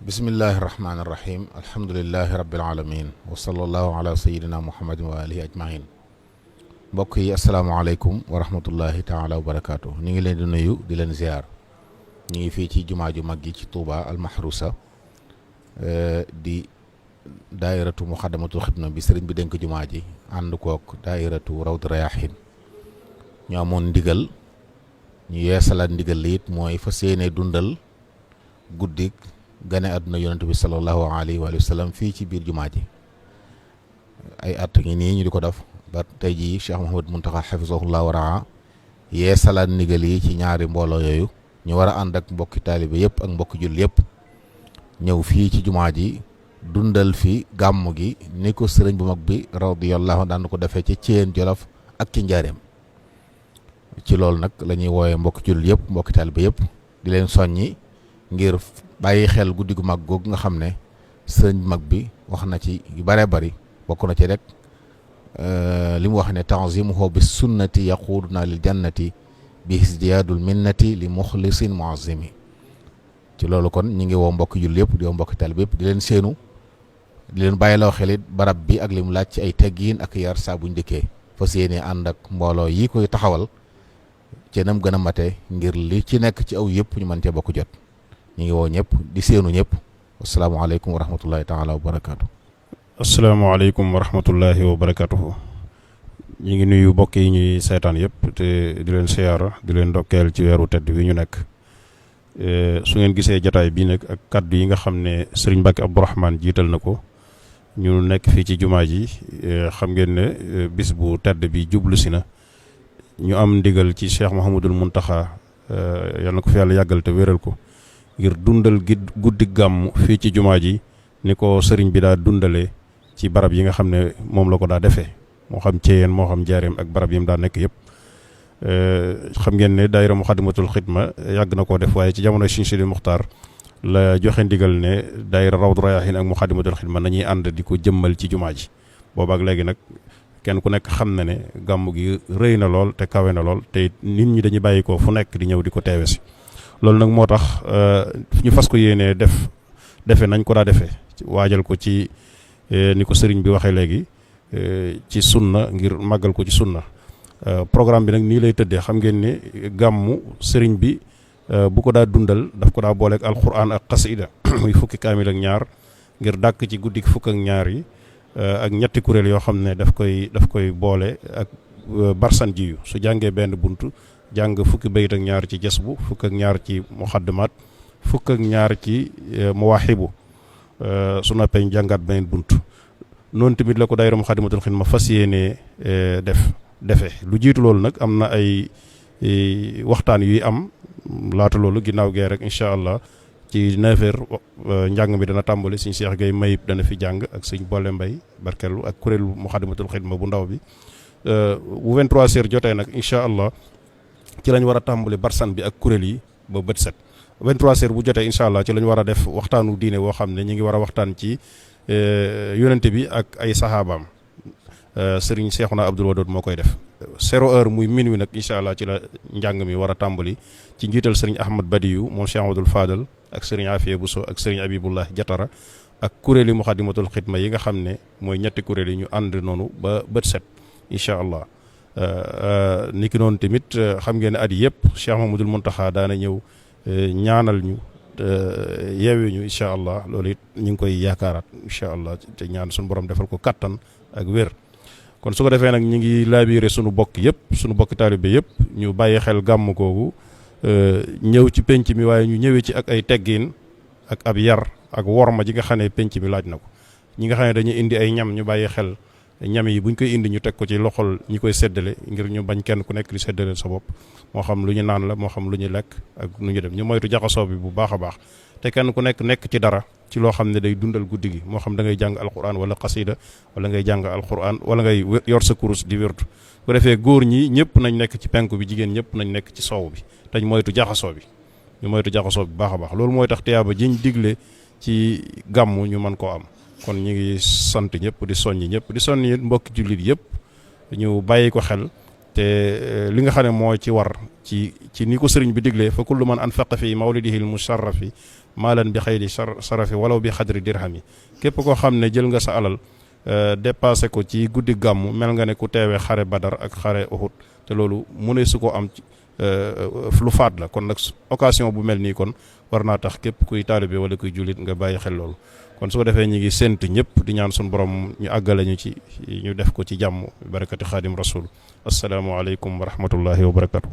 bismillahi irrahmani irrahim alhamdulilahi rabilalamin wa sallallahu ala sayidina muhammadin wa alihi ajmain mbokk yi asalaamaaleykum wa rahmatullahi taala wa barakaatu ñu ngi leen di nuyu di leen ziar ñu ngi fii ci jumaa ju mag gi ci Touba almahrusa di daairatu muxaddamatul xidma bi sëriñ bi dénk jumaa ji ànd kook daairatu rawdu rayahin ñu amoon ndigal ñu yeesalaat ndigal li it mooy fas yéene dundal guddik gane àdduna yonent bi sallallahu alayhi wa sallam fii ci biir jumaa ji ay at ngi nii ñu di ko def ba tey jii Cheikh Mouhamed Mountakha xafisahullah wa raa yeesalaat ndigal yi ci ñaari mbooloo yooyu ñu war a ànd ak mbokki taalibe yëpp ak mbokki jul yëpp ñëw fii ci jumaa ji dundal fi gàmm gi ni ko sëriñ bu mag bi radiyallahu daan ko defee ci Thiène Jolof ak ci Njaareem ci loolu nag la ñuy wooyee mbokki jul yëpp mbokki taalibe yëpp di leen soññi ngir bàyyi xel guddi gu mag googu nga xam ne sëriñ mag bi wax na ci yu bëree bëri bokk na ci rek li mu wax ne tanzimuhu bi sunnati yaquduna lil jannati bi isdiyaadul minnati li muxlisin muazimi ci loolu kon ñi ngi woo mbokki jul yëpp di woo mbokki taalibe yëpp di leen séenu di leen bàyyiloo xelit barab bi ak li mu laaj ci ay teggiin ak yar saa buñ dëkkee fas yéene ànd ak mbooloo yi koy taxawal ci nam gën a mate ngir li ci nekk ci aw yëpp ñu mën cee bokk jot ñu ngi woo ñëpp di séenu ñëpp asalaamaaleykum wa rahmatullahi taala wa barakaatu. asalaamaaleykum wa rahmatullahi wa barakaatuhu. ñu ngi nuyu mbokk yi ñuy seetaan yëpp te di leen siyaara di leen ndokkeel ci weeru tedd wi ñu nekk su ngeen gisee jataay bii nag ak kaddu yi nga xam ne sëriñ Mbàkke Abdourahmane jiital na ko ñu nekk fii ci jumaa ji xam ngeen ne bis bu tedd bi jublu si na ñu am ndigal ci Cheikh Mouhamadul Mountakha yal na ko fi yàlla yàggal te wéral ko ngir dundal guddi gàmm fii ci jumaa ji ni ko sëriñ bi daa dundalee ci barab yi nga xam ne moom la ko daa defee moo xam Thièyeen moo xam Njaareem ak barab yi mu daa nekk yëpp xam ngeen ne daayira Muxaddamatul Xidma yàgg na koo def waaye ci jamono Sëriñ Sidi Muxtaar la joxe ndigal ne daayira Rawdu Rayaahiin ak Muxaddamatul Xidma nañuy ànd di ko jëmmal ci jumaa ji boobaak léegi nag kenn ku nekk xam na ne gàmm gi rëy na lool te kawe na lool te nit ñi dañuy bàyyi ko fu nekk di ñëw di ko teewe si loolu nag moo tax ñu fas ko yéenee defe nañ ko daa defee waajal ko ci ni ko sëriñ bi waxee léegi ci sunna ngir màggal ko ci sunna programme bi nag nii lay tëddee xam ngeen ne gàmmu sëriñ bi bu ko daa dundal daf ko daa booleeg alquran ak xasida muy fukki kaamil ak ñaar ngir dàkk ci guddi fukk ak ñaar yi ak ñetti kuréel yoo xam ne daf koy boole ak barsan jiyu su jàngee benn bunt jàng fukki bayit ak ñaar ci jasbu fukk ak ñaar ci muxaddamaat fukk ak ñaar ci muwaaxibu su noppee jàngaat beneen bunt noonu tamit la ko daayira Muxaddamatul Xidma fas yéenee defee lu jiitu loolu nag am na ay waxtaan yuy am laata loolu ginnaaw gee rek incha allah ci 9h njàng mi dana tàmbali suñ Cheikh Gueye Mayib dana fi jàng ak suñ Boole Mbay barkellu ak kuréelu Muxaddamatul Xidma bu ndaw bi bu 23h jotee nag incha allah ci lañ war a tàmbali barsan bi ak kuréel yi ba bët set 23h bu jotee incha allah ci lañ war a def waxtaanu diine woo xam ne ñu ngi war a waxtaan ci yonente bi ak ay saxaabaam sëriñ Seexuna Abdul Wadood moo koy def 0h muy minuit nag incha allah ci la njàng mi war a tàmbali ci njiital sëriñ Ahmad Badiyu moom Cheikh Amadul Fadal ak sëriñ Afiya Buso ak sëriñ Abibullah Jatara ak kuréel yi Muxaddamatul Xidma yi nga xam ne mooy ñetti kuréel yi ñu ànd noonu ba bët set incha allah niki noonu tamit xam ngeen ne at yëpp Cheikh Mamadul Muntaxa daana ñëw ñaanal ñu yeewee ñu incha allah loolu it ñu ngi koy yaakaaraat incha allah te ñaan suñu borom defal ko kattan ak wér. kon su ko defee nag ñu ngi laabiire suñu bokk yëpp suñu bokki taalibe yëpp ñu bàyyi xel gàmm googu ñëw ci penc mi waaye ñu ñëwee ci ak ay teggiin ak ab yar ak worma ji nga xam ne penc mi laaj na ko ñi nga xam ne dañuy indi ay ñam ñu bàyyi xel. ñam yi buñ koy indi ñu teg ko ci loxol ñi koy séddale ngir ñu bañ kenn ku nekk di séddale sa bopp moo xam lu ñu naan la moo xam lu ñu lekk ak lu ñu dem ñu moytu jaxasoo bi bu baax a baax te kenn ku nekk ci dara ci loo xam ne day dundal guddi gi moo xam da ngay jàng alquran wala xasida wala ngay jàng alquran wala ngay yor sa kurus di wértu bu defee góor ñi ñëpp nañ nekk ci penku bi jigéen ñëpp nañ nekk ci soow bi te ñu moytu jaxasoo bi bu baax a baax loolu mooy tax tiyaaba jiñ digle ci gàmmu ñu mën koo am kon ñu ngi sant ñëpp di soññi ñëpp di soññi mbokki jullit yëpp ñu bàyyi ko xel te li nga xam ne moo ci war ci ni ko sëriñ bi diglee fa kullu man anfaqa fi mawlidihi al musharrafi maalan bi xayri sarafi walaw bi xadri dirhami képp koo xam ne jël nga sa alal dépassé ko ci guddi gàmmu mel nga ne ku teewee xare Badar ak xare Uhud te loolu mu ne su ko am lu faat la kon nag occasion bu mel nii kon war naa tax képp kuy taalibe wala kuy jullit nga bàyyi xel loolu kon su ko defee ñu ngi séntu ñëpp di ñaan suñu borom ñu àggale ñu ci ñu def ko ci jàmm barakati xaadim rasul assalaamu aleykum wa rahmatullahi wa barakatu